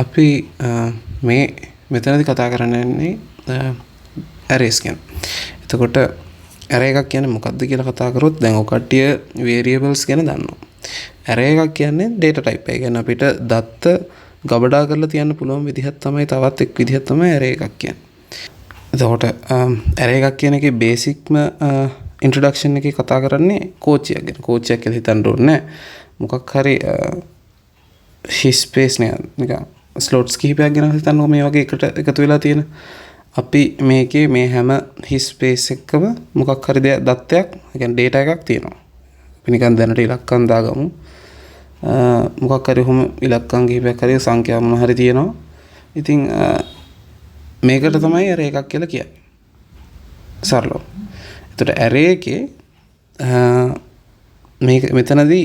අපි මේ මෙතනදී කතා කරන්නේ arrays ගැන. එතකොට array එකක් කියන්නේ මොකක්ද කියලා කතා කරොත් දැන් ඔය කට්ටිය variables ගැන දන්නවා. array එකක් කියන්නේ data type එක. කියන්නේ අපිට දත්ත ගබඩා කරලා තියන්න පුළුවන් විදිහක් තමයි තවත් එක් විදිහක් තමයි array එකක් කියන්නේ. එතකොට array එකක් කියන එකේ බේසික්ම introduction එකේ කතා කරන්නේ කෝච්චියක් ගැන. කෝච්චියක් කියලා හිතන්න ඕනේ මොකක් හරි his space නිකන් ස්ලොට්ස් කිහිපයක් ගැන හිතන්නකො මේ වගේ එකට එකතු වෙලා තියෙන. අපි මේකේ මේ හැම his space එකකම මොකක් හරි දත්තයක්, ඒ කියන්නේ data එකක් තියෙනවා. අපි නිකන් දැනට ඉලක්කම් දාගමු. මොකක් හරි ඔහොම ඉලක්කම් කිහිපයක් හරි සංඛ්‍යා මොන හරි තියෙනවා. ඉතින් මේකට තමයි array එකක් කියලා කියන්නේ. සරලව. එතකොට array එකේ මේක මෙතනදී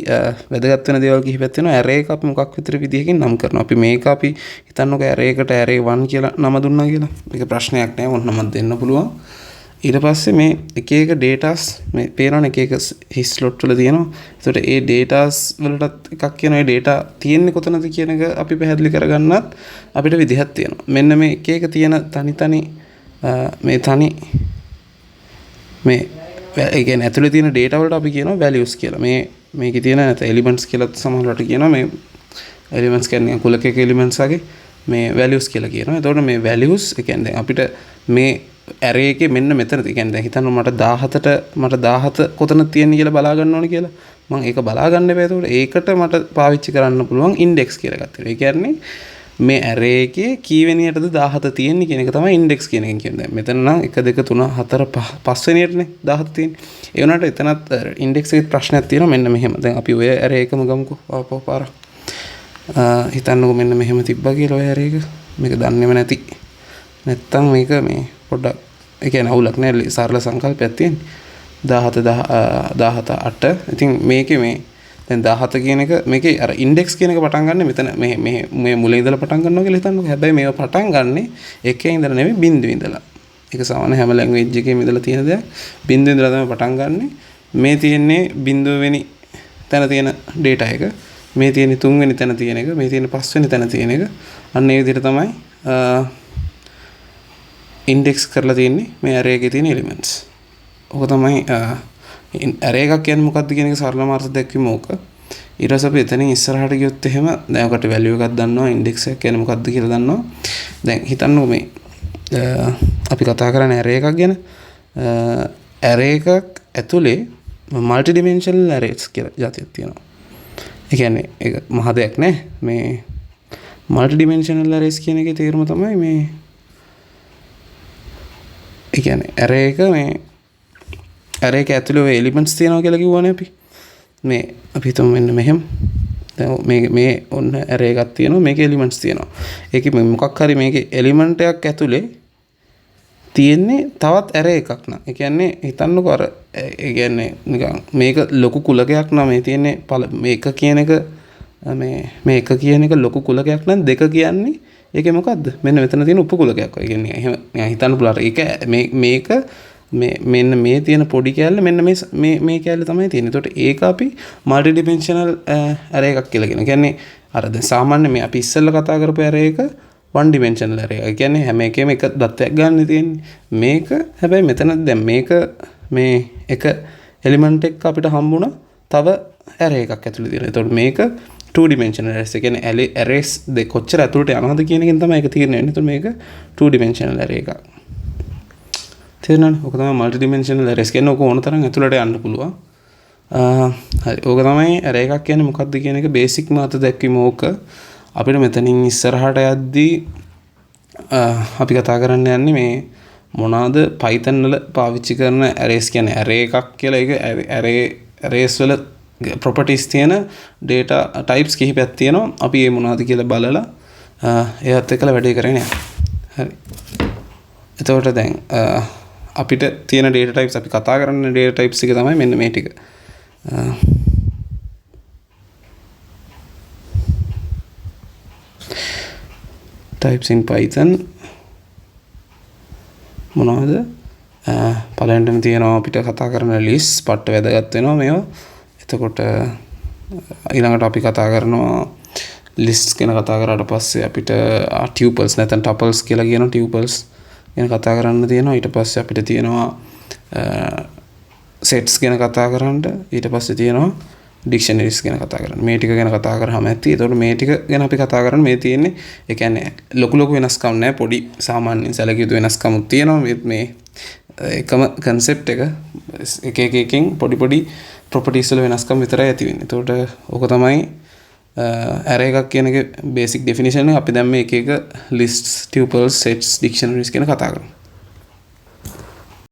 වැදගත් වෙන දේවල් කිහිපයක් තියෙනවා. array එක අපි මොකක් විතර විදිහකින් නම් කරනවා. අපි මේක අපි හිතන්නකෝ array එකට array 1 කියලා නම දුන්නා කියලා. මේක ප්‍රශ්නයක් නෑ. මොන නමක් දෙන්න පුළුවන්. ඊට පස්සේ මේ එක එක datas මේ පේනවනේ එක එක his slot වල තියෙනවා. ඒකට ඒ datas වලටත් එකක් කියන ඒ data තියෙන්නේ කොතනද කියන එක අපි පැහැදිලි කරගන්නත් අපිට විදිහක් තියෙනවා. මෙන්න මේ එක එක තියෙන තනි මේ ඒ කියන්නේ ඇතුලේ තියෙන data වලට අපි කියනවා values කියලා. මේකේ තියෙන elements කියලා සමහරවිට කියනවා. මේ elements කියන්නේ කුලකයක elements වගේ මේ values කියලා කියනවා. එතකොට මේ values ඒ කියන්නේ අපිට මේ array එකේ මෙන්න මෙතන ඒ කියන්නේ දැන් හිතන්න මට 17 කොතනද තියෙන්නේ කියලා බලා ගන්න ඕනේ කියලා. මම ඒක බලා ගන්න බෑ. ඒකට මට පාවිච්චි කරන්න පුළුවන් index කියලා එකක් තියෙනවා. ඒ කියන්නේ මේ array එකේ කීවෙනියටද 17 තියෙන්නේ කියන එක තමයි index කියන එකෙන් කියන්නේ. දැන් මෙතන නම් 1 2 3 4 5 වෙනියටනේ 17 තියෙන්නේ. ඒ වුණාට එතනත් index එකේ ප්‍රශ්නයක් තියෙනවා මෙන්න මෙහෙම. දැන් අපි ඔය array එකම ගමුකෝ. ආපහු පාර. හිතන්නකෝ මෙන්න මෙහෙම තිබ්බා කියලා ඔය array එක. මේක දන්නේම නැති. නැත්තම් මේක මේ පොඩ්ඩක් ඒ කියන්නේ අවුලක් නෑ. සරල සංකල්පයක් තියෙන්නේ. 17 8. ඉතින් මේකේ මේ දැන් 17 කියන එක මේකේ අර ඉන්ඩෙක්ස් කියන එක පටන් ගන්න මෙතන මේ මුලින් ඉඳලා පටන් ගන්නවා කියලා හිතන්නකෝ. හැබැයි මේව පටන් ගන්නෙ එකේ ඉඳලා නෙමෙයි බිංදුවේ ඉඳලා. ඒක සාමාන්‍ය හැම ලැන්ග්වේජ් එකේම ඉඳලා තියෙන දෙයක්. බිංදුවේ ඉඳලා තමයි පටන් ගන්නෙ. මේ තියෙන්නේ බිංදුව වෙනි තැන තියෙන data එක. මේ තියෙන්නේ 3 වෙනි තැන තියෙන එක. මේ තියෙන්නේ 5 වෙනි තැන තියෙන එක. අන්න ඒ විදිහට තමයි ඉන්ඩෙක්ස් කරලා තියෙන්නේ මේ array එකේ තියෙන elements. ඔක තමයි array එකක් කියන්නේ මොකක්ද කියන එක සරලම අර්ථ දැක්වීම ඕක. ඊට පස්සේ අපි එතනින් ඉස්සරහට ගියොත් එහෙම දැන් ඔකට value එකක් දන්නවා, index එක කියන්නේ මොකක්ද කියලා දන්නවා. දැන් හිතන්නකෝ මේ අපි කතා කරන්නේ array එකක් ගැන. array එකක් ඇතුලේ multi dimensional arrays කියලා જાතියක් තියෙනවා. ඒ කියන්නේ ඒක මහ දෙයක් නෑ. මේ multi dimensional arrays කියන එකේ තේරුම තමයි මේ ඒ කියන්නේ array එක මේ array එක ඇතුලේ elements තියෙනවා කියලා කිව්වනේ අපි. මේ අපි හිතමු මෙන්න මෙහෙම. දැන් මේ ඔන්න array එකක් තියෙනවා. මේකේ elements තියෙනවා. ඒකේ මොකක් හරි මේකේ element එකක් ඇතුලේ තියෙන්නේ තවත් array එකක් නා. ඒ කියන්නේ හිතන්නකෝ අර ඒ කියන්නේ නිකන් මේක ලොකු කුලකයක් නා මේ තියෙන්නේ මේක කියන එක මේ එක කියන එක ලොකු කුලකයක් නම් දෙක කියන්නේ ඒකේ මොකද්ද? මෙන්න මෙතන තියෙන උපකුලකයක්. ඒ කියන්නේ එහෙම හිතන්න පුළුවන්. ඒක මේක මෙන්න මේ තියෙන පොඩි කැලේ මෙන්න මේ කැලේ තමයි තියෙන්නේ. ඒකට ඒක අපි মাল্টি ඩිමෙන්ෂනල් array එකක් කියලා කියනවා. කියන්නේ අර දැන් සාමාන්‍ය මේ අපි ඉස්සෙල්ලා කතා කරපු array එක one dimensional array. ඒ කියන්නේ හැම එකෙම එක දත්තයක් ගන්න තියෙන්නේ. මේක හැබැයි මෙතන දැන් මේක මේ එක element එක අපිට හම්බුණා තව array එකක් ඇතුළේ තියෙනවා. ඒතකොට මේක two dimensional arrays. ඒ කියන්නේ arrays දෙක කොච්චර ඇතුළට යනවද කියන එකෙන් තමයි ඒක තීරණය වෙන්නේ. ඒතකොට මේක two dimensional array එකක්. තේරෙනවද? ඔක තමයි multi dimensional arrays කියන්නේ. ඔක ඕන තරම් ඇතුළට යන්න පුළුවන්. හරි. ඕක තමයි array එකක් කියන්නේ මොකක්ද කියන එක බේසික් මාත දැක්වීම ඕක. අපිට මෙතනින් ඉස්සරහට යද්දී අපි කතා කරන්න යන්නේ මේ මොනවාද Python වල පාවිච්චි කරන arrays කියන්නේ array එකක් කියලා. ඒක arrays වල properties තියෙන data types කිහිපයක් තියෙනවා. අපි මේ මොනවද කියලා බලලා ඒවත් එක්කලා වැඩේ කරගෙන යනවා. හරි. එතකොට දැන් අපිට තියෙන data types අපි කතා කරන data types එක තමයි මෙන්න මේ ටික. types in Python මොනවද? පළවෙනිටම තියෙනවා අපිට කතා කරන list පට්ට වැදගත් වෙනවා මේවා. එතකොට ඊළඟට අපි කතා කරනවා ලිස්ට්ස් ගැන කතා කරාට පස්සේ අපිට ටියුපල්ස් නැත්නම් ටපල්ස් කියලා කියන ටියුපල්ස් ගැන කතා කරන්න තියෙනවා. ඊට පස්සේ අපිට තියෙනවා සෙට්ස් ගැන කතා කරන්න. ඊට පස්සේ තියෙනවා ඩික්ෂනරිස් ගැන කතා කරන්න. මේ ටික ගැන කතා කරාම ඇති. ඒතකොට මේ ටික ගැන අපි කතා කරන්නේ මේ තියෙන්නේ ඒ කියන්නේ ලොකු වෙනස්කම් නැහැ. පොඩි සාමාන්‍ය සැලකිය යුතු වෙනස්කම්ක් තියෙනවා මේ එකම කන්සෙප්ට් එක එකකින් පොඩි ප්‍රොපර්ටිස් වල වෙනස්කම් විතරයි ඇති වෙන්නේ. ඒතකොට ඕක තමයි array එකක් කියන එක බේසික් ඩෙෆිනිෂන් එක. අපි දැන් මේ එක ලිස්ට්ස්, ටියුපල්ස්, සෙට්ස්, ඩික්ෂනරිස් ගැන කතා කරමු.